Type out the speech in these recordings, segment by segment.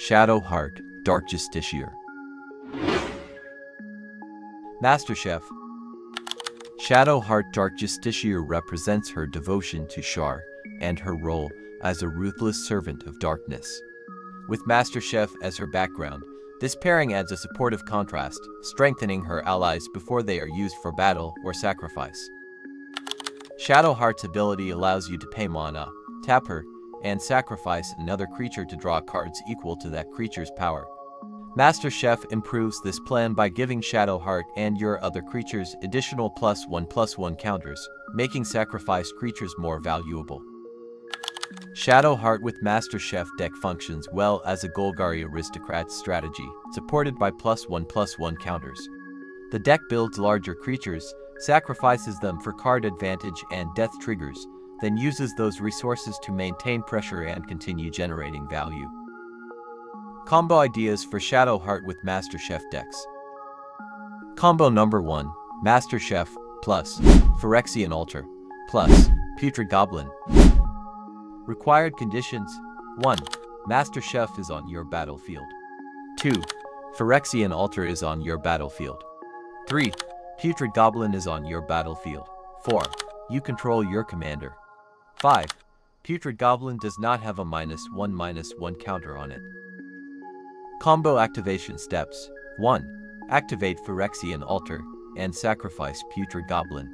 Shadowheart, Dark Justiciar. Master Chef. Shadowheart Dark Justiciar represents her devotion to Shar and her role as a ruthless servant of darkness. With Master Chef as her background, this pairing adds a supportive contrast, strengthening her allies before they are used for battle or sacrifice. Shadowheart's ability allows you to pay mana, tap her, and sacrifice another creature to draw cards equal to that creature's power. Master Chef improves this plan by giving Shadowheart and your other creatures additional +1/+1 counters, making sacrificed creatures more valuable. Shadowheart with Master Chef deck functions well as a Golgari Aristocrats strategy, supported by +1/+1 counters. The deck builds larger creatures, sacrifices them for card advantage and death triggers, then uses those resources to maintain pressure and continue generating value. Combo ideas for Shadowheart with Master Chef decks. Combo number 1, Master Chef plus Phyrexian Altar plus Putrid Goblin. Required conditions: 1. Master Chef is on your battlefield. 2. Phyrexian Altar is on your battlefield. 3. Putrid Goblin is on your battlefield. 4. You control your commander. 5. Putrid Goblin does not have a -1/-1 counter on it. Combo activation steps: 1. Activate Phyrexian Altar and sacrifice Putrid Goblin.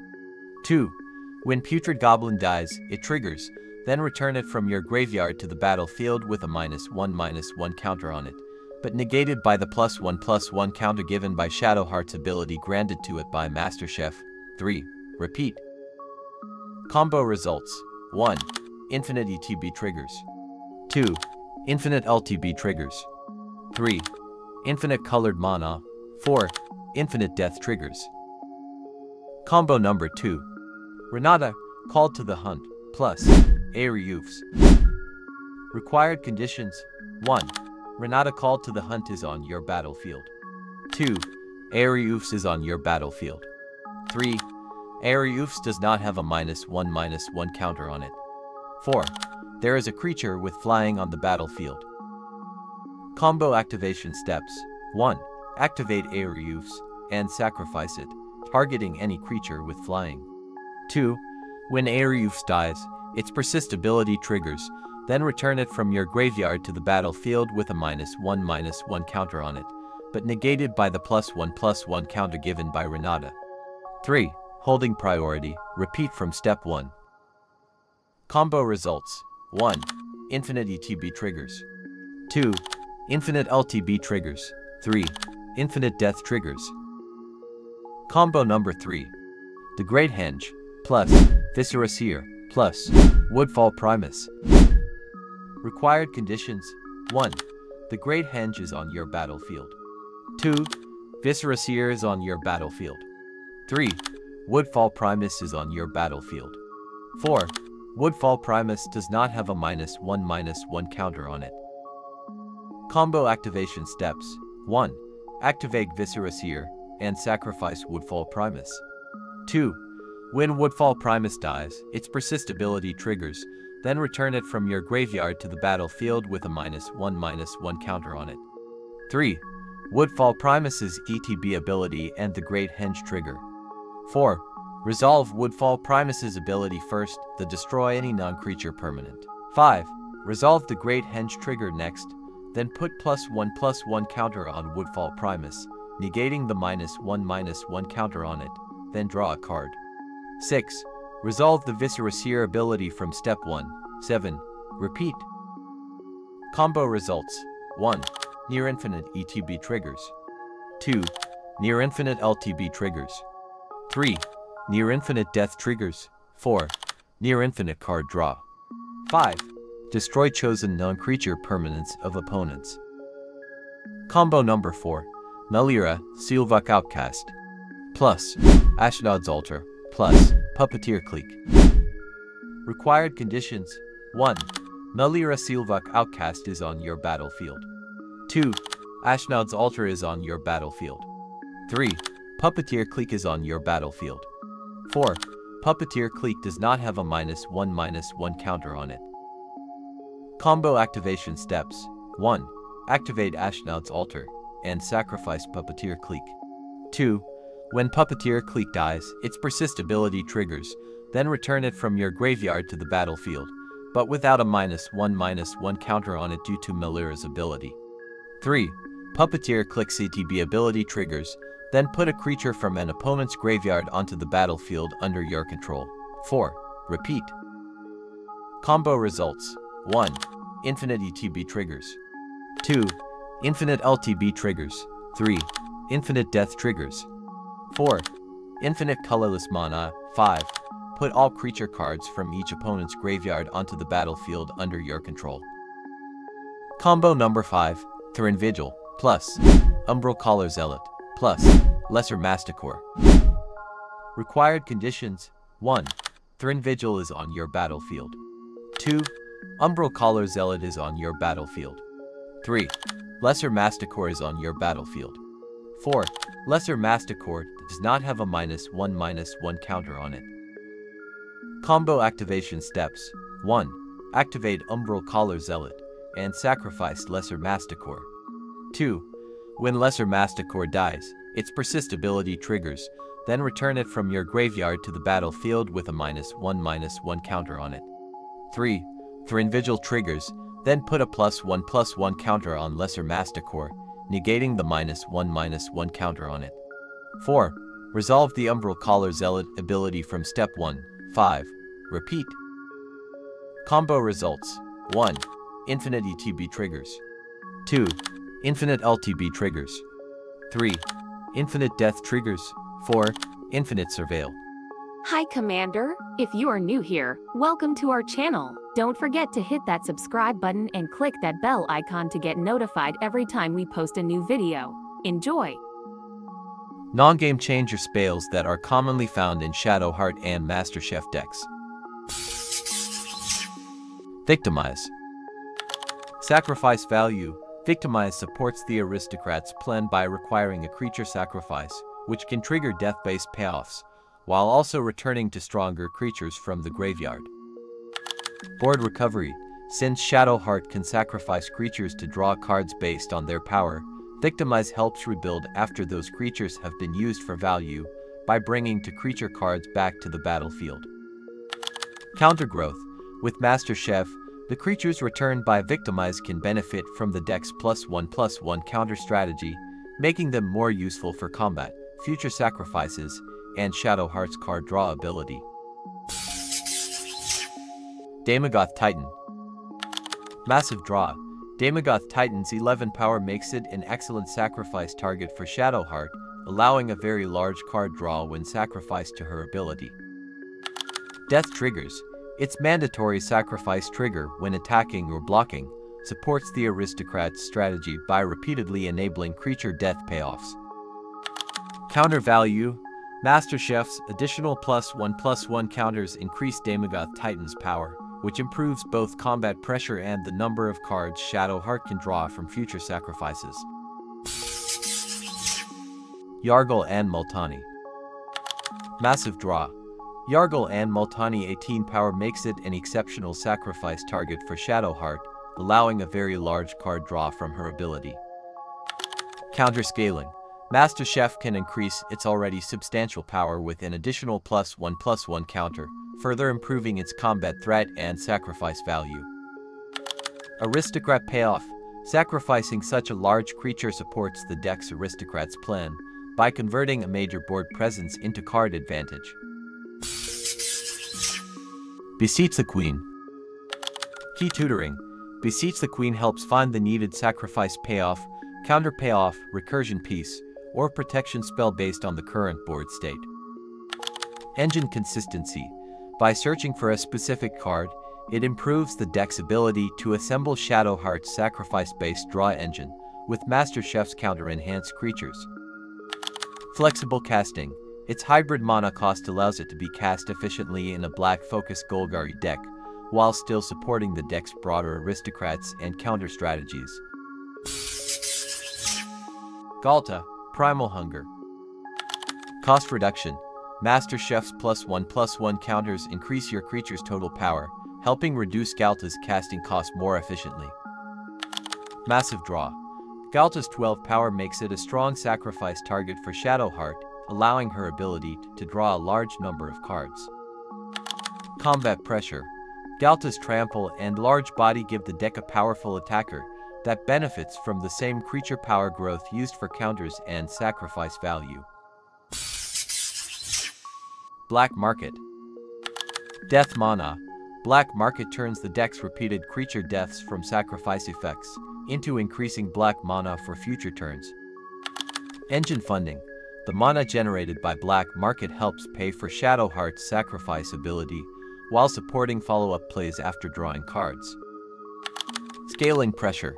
2. When Putrid Goblin dies, it triggers, then return it from your graveyard to the battlefield with a -1/-1 counter on it, but negated by the +1/+1 counter given by Shadowheart's ability granted to it by Master Chef. 3. Repeat. Combo results: 1. Infinite ETB triggers. 2. Infinite LTB triggers. 3. Infinite colored mana. 4. Infinite death triggers. Combo number 2. Renata, Called to the Hunt, plus Aerie Ouphes. Required conditions: 1. Renata Called to the Hunt is on your battlefield. 2. Aerie Ouphes is on your battlefield. 3. Aerie Ouphes does not have a -1/-1 counter on it. 4. There is a creature with flying on the battlefield. Combo activation steps: 1. Activate Aerie Ouphes and sacrifice it, targeting any creature with flying. 2. When Aerie Ouphes dies, its persist ability triggers, then return it from your graveyard to the battlefield with a -1/-1 counter on it, but negated by the +1/+1 counter given by Renata. 3. Holding priority, repeat from step 1. Combo results: 1. Infinite ETB triggers. 2. Infinite LTB triggers. 3. Infinite death triggers. Combo number 3. The Great Henge, plus Viscera Seer, plus Woodfall Primus. Required conditions: 1. The Great Henge is on your battlefield. 2. Viscera Seer is on your battlefield. 3. Woodfall Primus is on your battlefield. 4. Woodfall Primus does not have a -1/-1 counter on it. Combo activation steps: 1. Activate Viscera Seer and sacrifice Woodfall Primus. 2. When Woodfall Primus dies, its persist ability triggers, then return it from your graveyard to the battlefield with a -1/-1 counter on it. 3. Woodfall Primus's ETB ability and the Great Henge trigger. 4. Resolve Woodfall Primus's ability first, then destroy any non-creature permanent. 5. Resolve the Great Henge trigger next, then put +1/+1 counter on Woodfall Primus, negating the -1/-1 counter on it, then draw a card. 6. Resolve the Viscera Seer ability from step 1. 7. Repeat. Combo results: 1. Near infinite ETB triggers. 2. Near infinite LTB triggers. 3. Near infinite death triggers. 4. Near infinite card draw. 5. Destroy chosen non-creature permanents of opponents. Combo number 4. Melira, Sylvok Outcast, plus Ashnod's Altar, plus Puppeteer Clique. Required conditions: 1. Melira Sylvok Outcast is on your battlefield. 2. Ashnod's Altar is on your battlefield. 3. Puppeteer Clique is on your battlefield. 4. Puppeteer Clique does not have a -1/-1 counter on it. Combo activation steps. 1. Activate Ashnod's Altar and sacrifice Puppeteer Clique. 2. When Puppeteer Clique dies, its persist ability triggers, then return it from your graveyard to the battlefield, but without a -1/-1 counter on it due to Melira's ability. 3. Puppeteer Clique CTB ability triggers, then put a creature from an opponent's graveyard onto the battlefield under your control. 4. Repeat. Combo results. 1. Infinite ETB triggers. 2. Infinite LTB triggers. 3. Infinite death triggers. 4. Infinite colorless mana. 5. Put all creature cards from each opponent's graveyard onto the battlefield under your control. Combo number 5. Thran Vigil, plus Umbral Collar Zealot, plus Lesser Masticore. Required conditions. 1. Thran Vigil is on your battlefield. 2. Umbral Collar Zealot is on your battlefield. 3. Lesser Masticore is on your battlefield. 4. Lesser Masticore does not have a -1/-1 counter on it. Combo activation steps. 1. Activate Umbral Collar Zealot and sacrifice Lesser Masticore. 2. When Lesser Masticore dies, its persist ability triggers, then return it from your graveyard to the battlefield with a -1/-1 counter on it. 3. Thran Vigil triggers, then put a +1/+1 counter on Lesser Masticore, negating the -1/-1 counter on it. 4. Resolve the Umbral Collar Zealot ability from step 1. 5. Repeat. Combo results. 1. Infinite ETB triggers. 2. Infinite LTB triggers. 3. Infinite death triggers. 4. Infinite surveil. Hi Commander, if you are new here, welcome to our channel. Don't forget to hit that subscribe button and click that bell icon to get notified every time we post a new video. Enjoy! Non-game changer spells that are commonly found in Shadowheart and MasterChef decks. Victimize. Sacrifice value. Victimize supports the Aristocrats' plan by requiring a creature sacrifice, which can trigger death-based payoffs, while also returning to stronger creatures from the graveyard. Board recovery. Since Shadowheart can sacrifice creatures to draw cards based on their power, Victimize helps rebuild after those creatures have been used for value by bringing two creature cards back to the battlefield. Countergrowth. With MasterChef, the creatures returned by Victimize can benefit from the deck's +1/+1 counter strategy, making them more useful for combat, future sacrifices, and Shadowheart's card draw ability. Daemogoth Titan. Massive draw. Daemogoth Titan's 11 power makes it an excellent sacrifice target for Shadowheart, allowing a very large card draw when sacrificed to her ability. Death triggers. Its mandatory sacrifice trigger when attacking or blocking supports the Aristocrats' strategy by repeatedly enabling creature death payoffs. Counter value. MasterChef's additional +1/+1 counters increase Daemogoth Titan's power, which improves both combat pressure and the number of cards Shadowheart can draw from future sacrifices. Yargle and Multani. Massive draw. Yargle and Multani 18 power makes it an exceptional sacrifice target for Shadowheart, allowing a very large card draw from her ability. Counter scaling. MasterChef can increase its already substantial power with an additional +1/+1 counter, further improving its combat threat and sacrifice value. Aristocrat payoff. Sacrificing such a large creature supports the deck's Aristocrats plan by converting a major board presence into card advantage. Beseech the Queen. Key tutoring. Beseech the Queen helps find the needed sacrifice payoff, counter payoff, recursion piece, or protection spell based on the current board state. Engine consistency. By searching for a specific card, it improves the deck's ability to assemble Shadowheart's sacrifice-based draw engine with MasterChef's counter-enhanced creatures. Flexible casting. Its hybrid mana cost allows it to be cast efficiently in a black-focused Golgari deck, while still supporting the deck's broader Aristocrats and counter strategies. Ghalta, Primal Hunger. Cost reduction. MasterChef's +1/+1 counters increase your creature's total power. helping reduce Ghalta's casting cost more efficiently. Massive Draw. Ghalta's 12 power makes it a strong sacrifice target for Shadowheart, allowing her ability to draw a large number of cards. Combat Pressure. Ghalta's trample and large body give the deck a powerful attacker that benefits from the same creature power growth used for counters and sacrifice value. Black Market. Death Mana. Black Market turns the deck's repeated creature deaths from sacrifice effects into increasing black mana for future turns. Engine Funding. The mana generated by Black Market helps pay for Shadowheart's sacrifice ability while supporting follow-up plays after drawing cards. Scaling Pressure.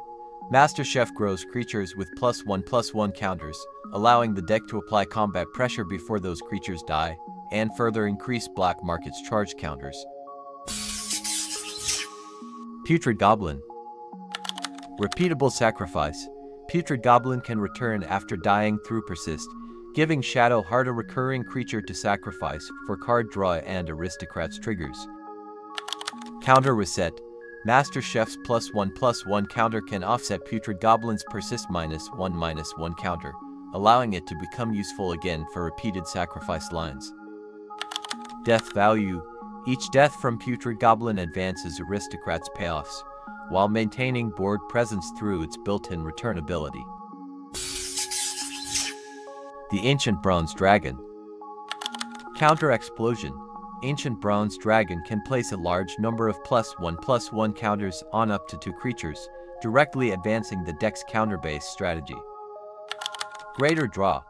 Master Chef grows creatures with +1/+1 counters, allowing the deck to apply combat pressure before those creatures die, and further increase Black Market's charge counters. Putrid Goblin. Repeatable Sacrifice. Putrid Goblin can return after dying through Persist, giving Shadowheart a recurring creature to sacrifice for card draw and Aristocrats triggers. Counter Reset. Master Chef's +1/+1 counter can offset Putrid Goblin's Persist -1/-1 counter, allowing it to become useful again for repeated sacrifice lines. Death Value. Each death from Putrid Goblin advances Aristocrats' payoffs, while maintaining board presence through its built-in return ability. The Ancient Bronze Dragon. Counter Explosion. Ancient Bronze Dragon can place a large number of +1/+1 counters on up to 2 creatures, directly advancing the deck's counter-based strategy. Greater Draw.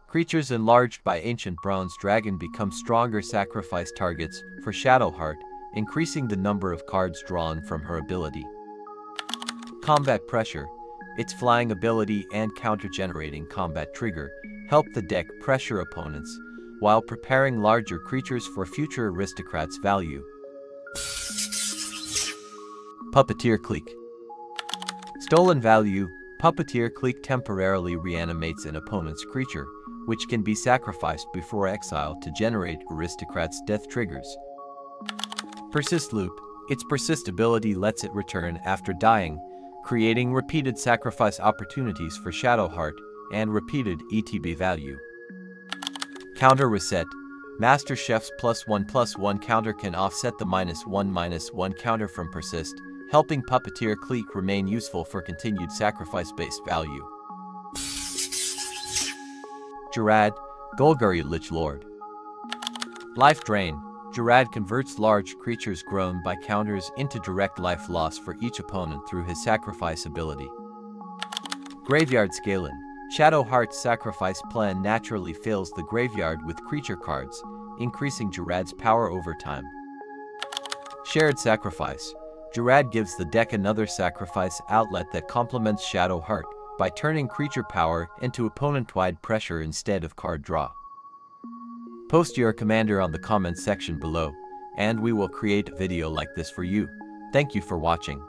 Creatures enlarged by Ancient Bronze Dragon become stronger sacrifice targets for Shadowheart, increasing the number of cards drawn from her ability. Combat Pressure. Its flying ability and counter-generating combat trigger help the deck pressure opponents, while preparing larger creatures for future Aristocrats' value. Puppeteer Clique. Stolen Value. Puppeteer Clique temporarily reanimates an opponent's creature, which can be sacrificed before exile to generate Aristocrats' death triggers. Persist Loop. Its Persist ability lets it return after dying, creating repeated sacrifice opportunities for Shadowheart and repeated ETB value. Counter Reset. Master Chef's +1/+1 counter can offset the -1/-1 counter from Persist, helping Puppeteer Clique remain useful for continued sacrifice-based value. Jarad, Golgari Lich Lord. Life Drain. Jarad converts large creatures grown by counters into direct life loss for each opponent through his sacrifice ability. Graveyard Scaling. Shadowheart's sacrifice plan naturally fills the graveyard with creature cards, increasing Jarad's power over time. Shared Sacrifice. Jarad gives the deck another sacrifice outlet that complements Shadowheart by turning creature power into opponent-wide pressure instead of card draw. Post your commander on the comments section below, and we will create a video like this for you. Thank you for watching.